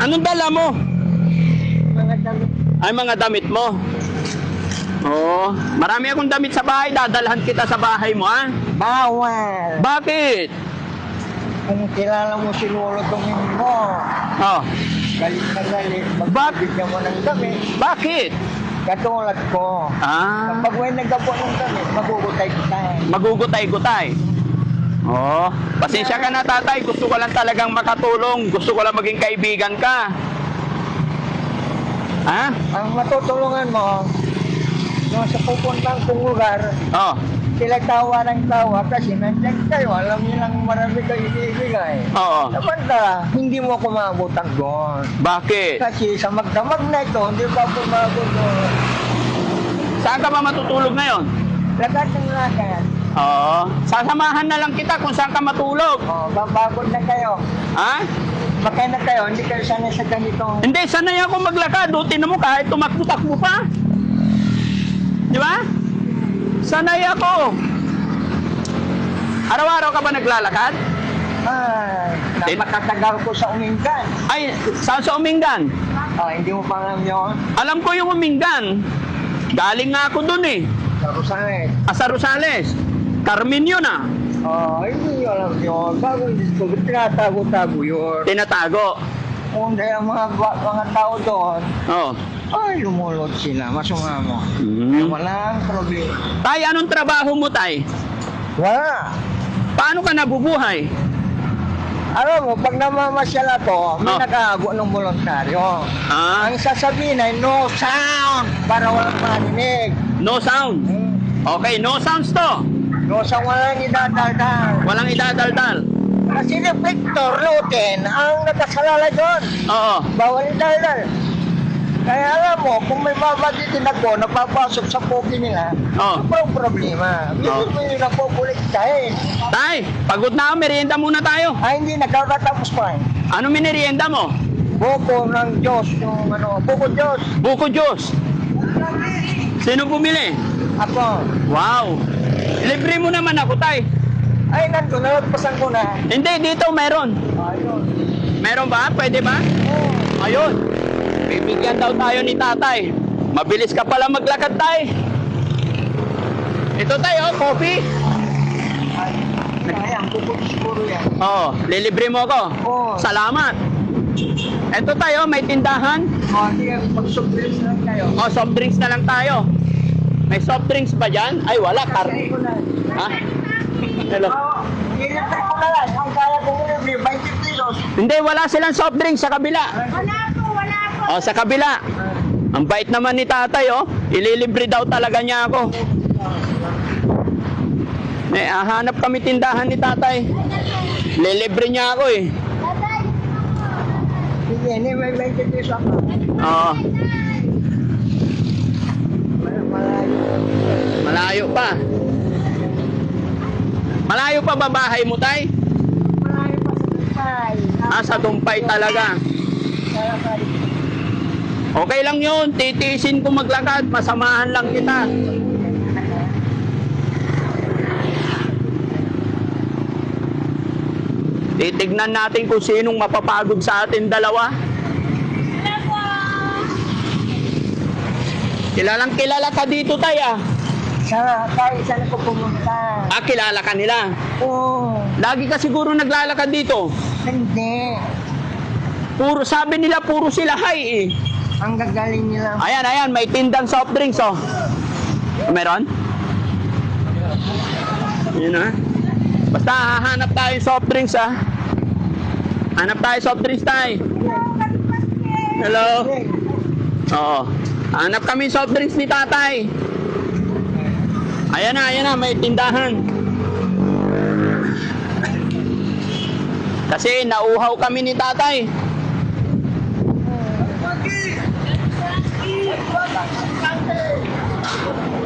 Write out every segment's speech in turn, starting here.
Anong dala mo? Mga damit. Ay, mga damit mo. Oo. Marami akong damit sa bahay. Dadalhan kita sa bahay mo, ha? Bawal. Bakit? Kung kilala mo si Lolo Tumingin mo, Oh. galit na galit. Bakit? Magbibigyan mo ng damit. Bakit? Katulad ko. Ah. Kapag may nagkapo ng damit, magugutay kita. Magugutay-gutay. Oh, pasensya ka na tatay. Gusto ko lang talagang makatulong. Gusto ko lang maging kaibigan ka. Ha? Ang matutulungan mo, yung sa pupuntang kong lugar, Oh. sila tawa ng tawa kasi nandiyan kayo, alam nilang marami kayo ibigay. Oo. Samantala, hindi mo ako maabutan doon. Bakit? Kasi sa magdamag na ito, hindi pa ako maabot doon. Saan ka ba matutulog ngayon? Lagat ng lagat. Oo. Sasamahan na lang kita kung saan ka matulog. O, babagod na kayo. Ha? Bakay na kayo, hindi kayo sanay sa ganitong... Hindi, sanay ako maglakad. O, tinan mo kahit tumakbo-takbo pa. Di ba? Sanay ako. Araw-araw ka ba naglalakad? Ay, napakatagal ko sa Umingan. Ay, saan sa Umingan? Hindi mo pa alam yun? Alam ko yung Umingan. Galing nga ako dun eh. Sa Rosales. Sa Rosales. Carmen yun ah. Hindi nyo alam yun. Bago dito, tinatago-tago yun. Tinatago. Kung dahil ang mga tao doon, Oh. ay lumulot sila, masumamo. Hmm. Walang problema. Tay, anong trabaho mo, tay? Wala. Paano ka nabubuhay? Alam mo, pag namamasyal ako, may Oh. nag-aabo ng voluntaryo. Ah, Ang sasabihin ay no sound para walang marinig. no sound. Okay, no sounds to. No sound, walang idadaldal. Walang idadaldal. Kasi reflector, lutin, ang nakasalala doon. Oo. Bawal idaldal. Kaya alam mo, kung may mabaditin ako, napapasok sa pogi nila, Oh. sobrang problema. Oh. Hindi ko yung napupulit dahil. Tay, pagod na ako. Merienda muna tayo. Hindi, nakakatapos pa eh. Ano minerienda mo? Buko ng Diyos, yung buko Diyos. Buko Diyos. Sino bumili? Ako, Wow. Libre mo naman ako, tay. ay nandun, nalagpasan ko na. Hindi, dito meron. Ayun. Meron ba? Pwede ba? Ayun. Bibigyan daw tayo ni tatay. Mabilis ka pala maglakad, tay. Ito tayo, coffee. Ayan, buko siguro yan. Oo, lilibre mo ako. Oo. Salamat. Ito tayo, may tindahan. Hindi, mag-surprise lang kayo. Oh, soft drinks na lang tayo. May soft drinks ba dyan? Ay, wala. Kasi ko na. Ha? Hello? Ilipin ko na lang. Ang kaya ko muna, 20 pesos. Hindi, wala silang soft drinks sa kabila. Wala po, wala po. Oh, sa kabila. Ang bait naman ni tatay, oh. Ililibre daw talaga niya ako. Hanap kami tindahan ni tatay. Lilibre niya ako, eh. Sige, hindi, may 20 pesos ako. Oo. Malayo. Malayo pa. Malayo pa ba bahay mo, tay? Malayo pa sa Dumpay. Sa Dumpay talaga. Okay lang yun. Titiisin ko maglakad. Masamahan lang kita. Titignan natin kung sinong mapapagod sa atin dalawa. Kilalang kilala ka dito, tay, ah. Saan ako pumunta? Kilala ka nila. Oo. Lagi ka siguro naglalakad dito. Hindi. Sabi nila puro sila high, eh. Ang gagaling nila. Ayan, may tindang soft drinks, oh. Meron? Yun, ha? Basta hahanap tayo soft drinks, ha? Hanap tayo soft drinks, tayo. Hello? Oo. Hanap kami soft drinks ni tatay. Ayan na, may tindahan. Kasi nauhaw kami ni tatay.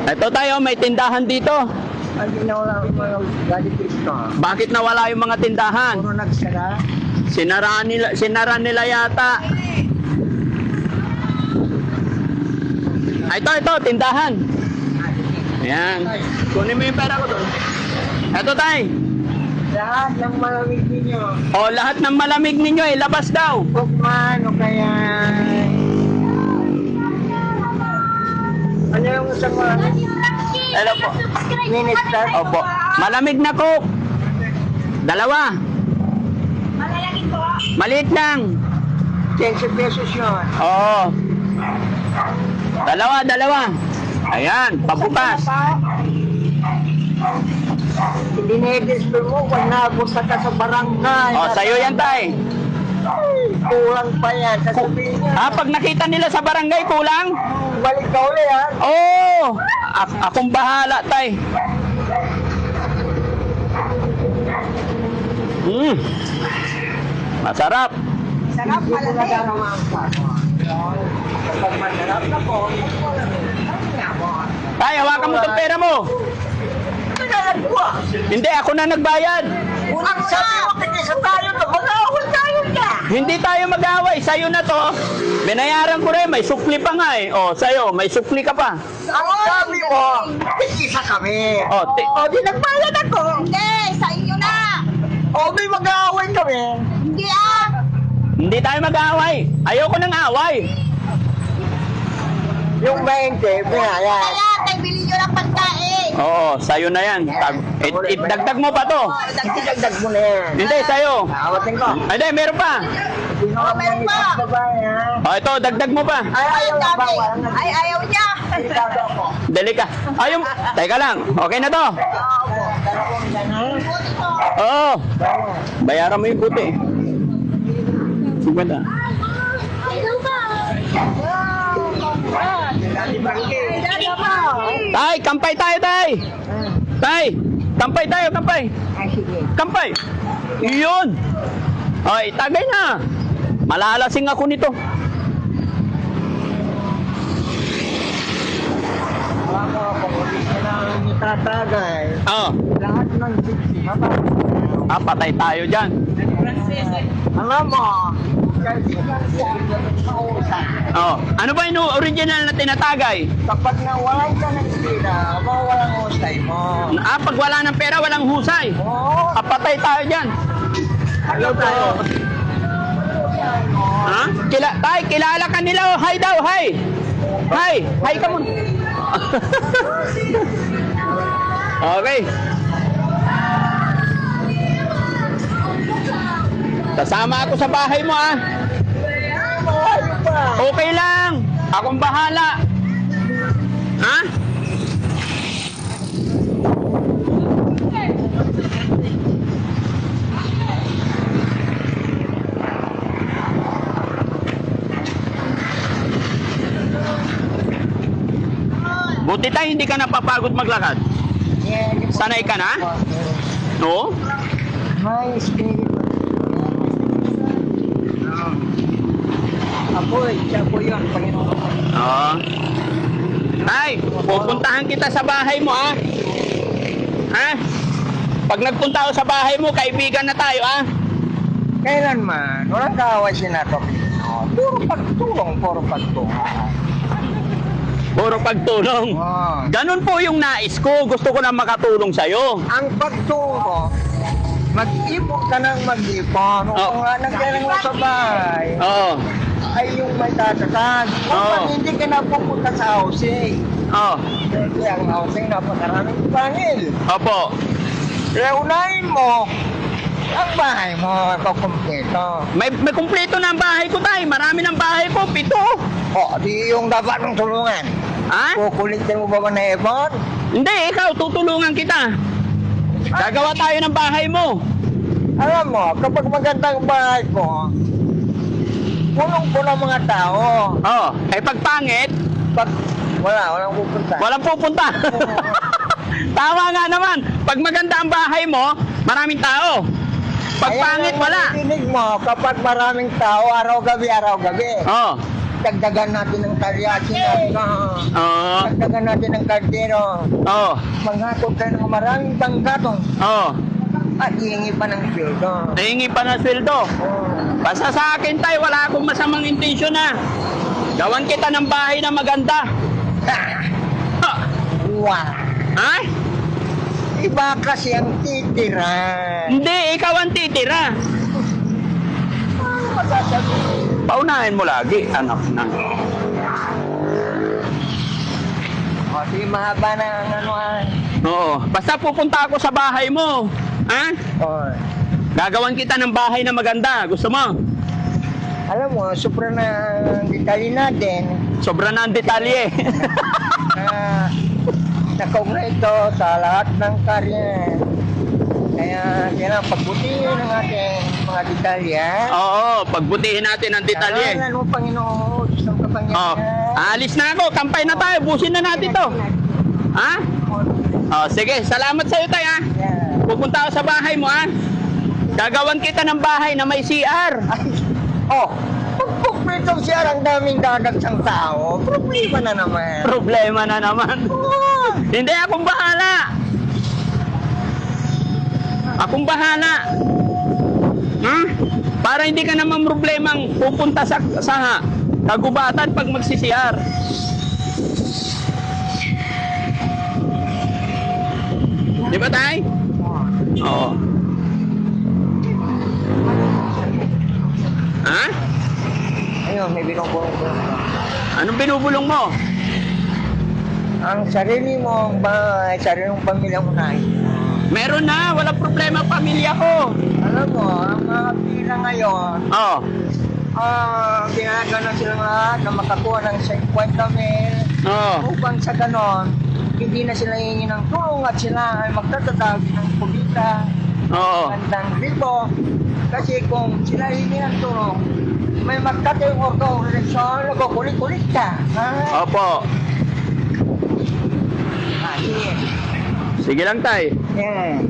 Ito tayo, may tindahan dito. Ang ginawa ko mga galing Cristo. Bakit nawala yung mga tindahan? Puro nagsara. Sinara nila yata. Ito, tindahan. Ayan. Kunin mo yung pera ko doon. Ito, tay. Lahat ng malamig ninyo. O, lahat ng malamig ninyo, labas daw. Pugman o kaya Hello po. Minister. Opo. Malamig na Coke. Dalawa. Malalagin po. Maliit lang. 10 pesos yun. Oo. Dalawa. Ayan, pabukas. Dinedisplay mo, pag napunta ka sa barangay. O, sa'yo yan, tay. Kulang pa yan. Sasabihin niya. Pag nakita nila sa barangay, kulang? Balik ka uli ha. Oo. Akong bahala, tay. Masarap. Sarap Hindi ko malalagin. nagagawa ang pako. Kapag masarap na po, Tay, hawakan mo itong pera mo. pinalagwa. Hindi, ako na nagbayad. Ang sabi mo, sa tayo to, mag-awal tayo ka. Hindi tayo mag-away. Sa'yo na to. Binayaran ko rin. May sukli pa nga eh. O, sa'yo. May sukli ka pa. Ang sabi mo, isa kami. O, O, di nagbayad ako. Hindi, sa inyo na. O, di mag-aaway kami. Hindi ah. hindi tayo mag-away. Ayoko ng away. Yung 20, binayad. Kaya, tayo bilhin nyo ng pagkain. Oo, sa'yo na yan. Idagdag mo pa to. Dagdag mo na yan. Hindi, sa'yo. Awatin ko. Hindi, meron pa. Sino ka meron pa. babae, ha? O, ito, dagdag mo pa. Ay, ayaw na ba? Ay, ayaw niya. Delikado ako. Dali ka. Ayun. Teka lang. Okay na to. Dalawang ganun. Buti po. Oo. Bayaran mo yung puti. 50. Ayaw ba? Ayaw ba? Tay, kampay tayo, tay. Tay, kampay tayo, kampay. Ay, sige. Kampay. Yun. Ay, tagay na. Malalasing ako nito. Ako, kung ulit ka na itatagay, Oo. lahat ng siksi, Patay tayo dyan. alam mo, kasi mausap. Oo. Ano ba yung original na tinatagay? Kapag nawalan ka ng pera, mawalang husay mo. Pag wala ng pera, walang husay. Oo. Patay tayo dyan. Ano tayo? Ha? Tay, kilala ka nila. Hi daw, hi. Hi. Hi ka muna. Okay. Sasama ako sa bahay mo, ah. Malayo pa. Okay lang. Akong bahala. Ha? Buti tayo hindi ka napapagod maglakad. Yan, yung- Sanay ka na? No? May spirit. Apoy, siya po yun, Panginoon. Oo. Tay, pupuntahan kita sa bahay mo, ah. Ha? Pag nagpunta ako sa bahay mo, kaibigan na tayo, ah. Kailanman, walang kaaway si Nato. Puro pagtulong, puro pagtulong. Puro pagtulong. Oh. Ganun po yung nais ko. Gusto ko na makatulong sa'yo. Ang pagtulong, mag-ipon ka ng mag-ipon. Oh. Kung nga nagkailang mo sa bahay, Oo. ay yung may tatatag. Kung Oh. hindi ka na pupunta sa housing, Oo. kasi ang housing napakaraming pangil. Opo. Kaya unahin mo, ang bahay mo, kumpleto. May kumpleto na ang bahay ko, tay. Marami ng bahay ko. 7. O, di yung dapat mong tulungan. Ha? Kukulitin mo ba ba na ipon? Hindi, ikaw. Tutulungan kita. Gagawa tayo ng bahay mo. Alam mo, kapag magandang bahay ko, punong-puno mga tao. Oo. Pag pangit, Pag walang pupunta. walang pupunta. Tama nga naman. Pag maganda ang bahay mo, maraming tao. Pag Ayan pangit, ang wala. maririnig mo, kapag maraming tao, araw-gabi. Oo. Dagdagan natin ng talyasi natin. Oo. Dagdagan natin ng kardero. Oo. Manghakot tayo ng maraming bangkatong. Oo. At hihingi pa ng sweldo. Nahingi pa ng sweldo. Oh. Basta sa akin, tay, wala akong masamang intensyon na. Gawan kita ng bahay na maganda. Ha? Wow. Ha? Iba kasi ang titiran. Hindi, ikaw ang titira. Ano masasabi? Paunahin mo lagi, anak na. O, sige, mahaba na ang ano Oo. Basta pupunta ako sa bahay mo. Ha? O, Gagawan kita ng bahay na maganda. Gusto mo? alam mo, supra na detalye natin Sobra na ang detalye. na nakaugnay ito sa lahat ng karya. Kaya kailangan pagbutihin ang ating mga detalye. Oo, pagbutihin natin ang detalye. Kailangan mo, Panginoon, Diyos ng Oh, kapangyarihan. alis na ako. Kampay na tayo. Busin na natin to. Ha? Oh, sige. Salamat sa iyo, tay, ha? Yan. Pupunta ako sa bahay mo, ha? Gagawan kita ng bahay na may CR. Ay, oh, pagpupritong siya ang daming dadagsang tao, problema na naman. Problema na naman. Oh, Hindi, akong bahala. Akong bahala. Hmm? Para hindi ka naman problemang pupunta sa kagubatan pag magsisiyar. Di ba, tay? Oo. Ha? ayun, may binubulong ko. Anong binubulong mo? Ang sarili mong bahay, sarili mong pamilya mo na. Meron na, walang problema pamilya ko. Alam mo, ang mga pila ngayon, Oh. ginagana sila lahat na makakuha ng 50 mil. Oh. Upang sa ganon, hindi na sila hihingi ng tulong at sila ay magtatatawag ng kubita, Oo. bandang libo. Kasi kung sila hihingi ng tulong, may magkatayong organisasyon, nagkukulit-kulit ka. Ha? Opo. Sige. Sige lang, tay. Yeah.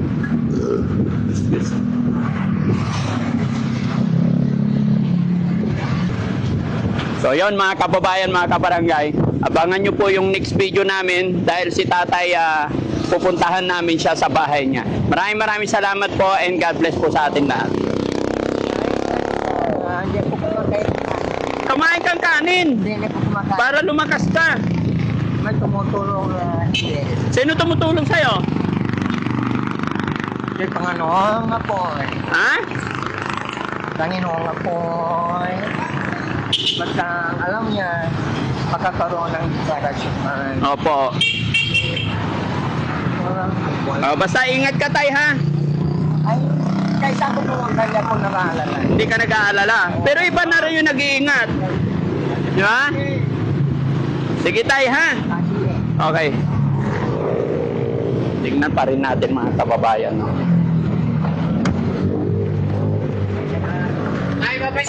So yon mga kababayan, mga kabarangay, abangan nyo po yung next video namin dahil si tatay pupuntahan namin siya sa bahay niya. Maraming salamat po and God bless po sa atin lahat. Hindi po kumakain. Kumain kang kanin Hindi po kumakain. para lumakas ka. May tumutulong na hindi. Sino tumutulong sa'yo? May Panginoon nga po. Ha? Panginoon nga po. Basta alam niya, makakaroon ng desperasyon. Opo. Basta ingat ka, tay, ha? Ay, kaysa ko po ang kanya ko nakaalala. Hindi ka nag-aalala. Pero iba na rin yung nag-iingat. Di ba? Sige, tay, ha? Sige. Okay. Tingnan pa rin natin mga kababayan. No? Ay, babay.